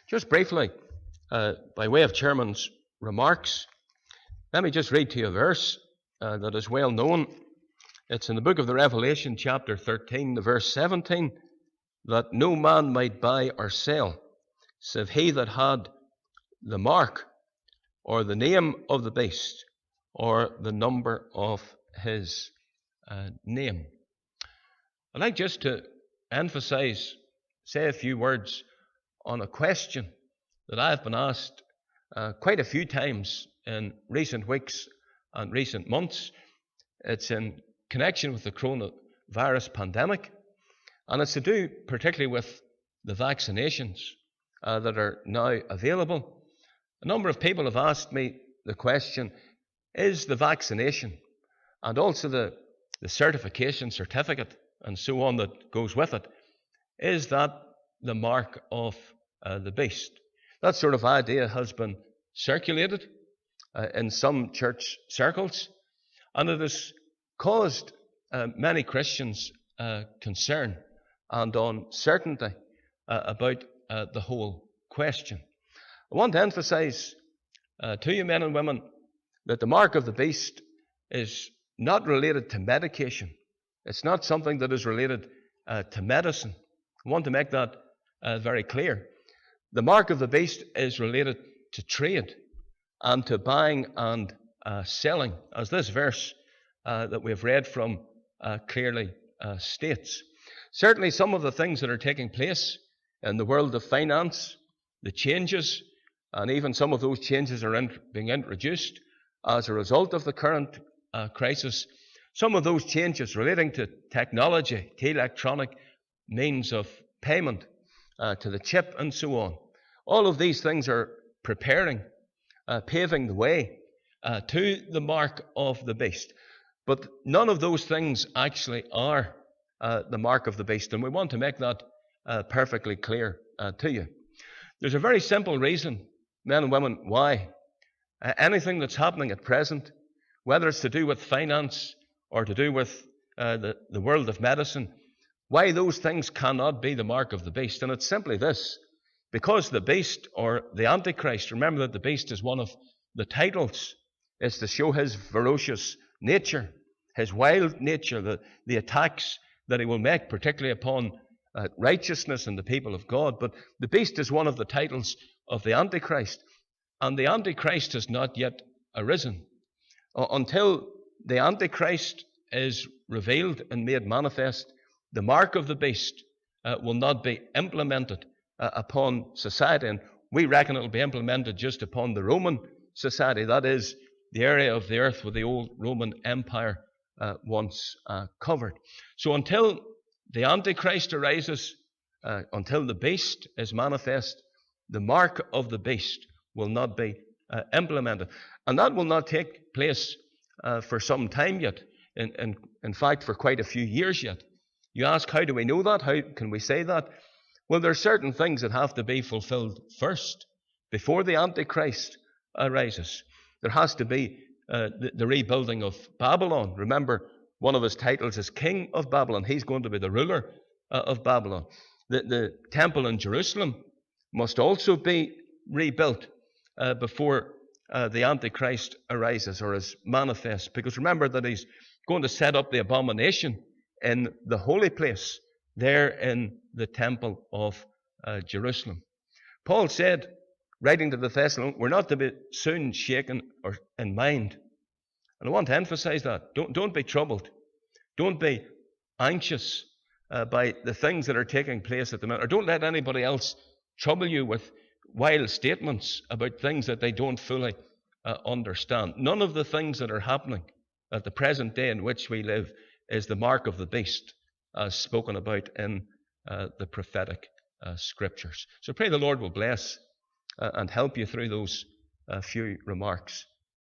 Just briefly, by way of Chairman's remarks, let me just read to you a verse that is well known. It's in the book of the Revelation, chapter 13, the verse 17, that no man might buy or sell, save he that had the mark, or the name of the beast, or the number of his name. I'd like just to emphasize, say a few words on a question that I've been asked quite a few times in recent weeks and recent months. It's in connection with the coronavirus pandemic, and it's to do particularly with the vaccinations that are now available. A number of people have asked me the question, is the vaccination and also the certificate and so on that goes with it, is that the mark of the beast? That sort of idea has been circulated in some church circles, and it has caused many Christians concern and uncertainty about the whole question. I want to emphasize to you, men and women, that the mark of the beast is not related to medication. It's not something that is related to medicine. I want to make that very clear. The mark of the beast is related to trade and to buying and selling, as this verse that we've read from clearly states. Certainly some of the things that are taking place in the world of finance, the changes, and even some of those changes are being introduced as a result of the current crisis. Some of those changes relating to technology, to electronic means of payment, to the chip and so on. All of these things are paving the way to the mark of the beast. But none of those things actually are the mark of the beast, and we want to make that perfectly clear to you. There's a very simple reason, men and women, why anything that's happening at present, whether it's to do with finance or to do with the world of medicine, why those things cannot be the mark of the beast. And it's simply this: because the beast, or the Antichrist, remember that the beast is one of the titles, is to show his ferocious nature, his wild nature, the attacks that he will make, particularly upon righteousness and the people of God. But the beast is one of the titles of the Antichrist, and the Antichrist has not yet arisen. Until the Antichrist is revealed and made manifest, the mark of the beast will not be implemented upon society. And we reckon it will be implemented just upon the Roman society, that is, the area of the earth where the old Roman Empire once covered. So until the Antichrist arises, until the beast is manifest, the mark of the beast will not be implemented. And that will not take place for some time yet. In fact, for quite a few years yet. You ask, how do we know that? How can we say that? Well, there are certain things that have to be fulfilled first before the Antichrist arises. There has to be the rebuilding of Babylon. Remember, one of his titles is King of Babylon. He's going to be the ruler of Babylon. The temple in Jerusalem must also be rebuilt before the Antichrist arises or is manifest. Because remember that he's going to set up the abomination in the holy place, there in the temple of Jerusalem. Paul said, writing to the Thessalonians, we're not to be soon shaken or in mind. And I want to emphasize that. Don't be troubled. Don't be anxious by the things that are taking place at the minute. Or don't let anybody else trouble you with wild statements about things that they don't fully understand. None of the things that are happening at the present day in which we live is the mark of the beast, as spoken about in the prophetic scriptures. So pray the Lord will bless and help you through those few remarks.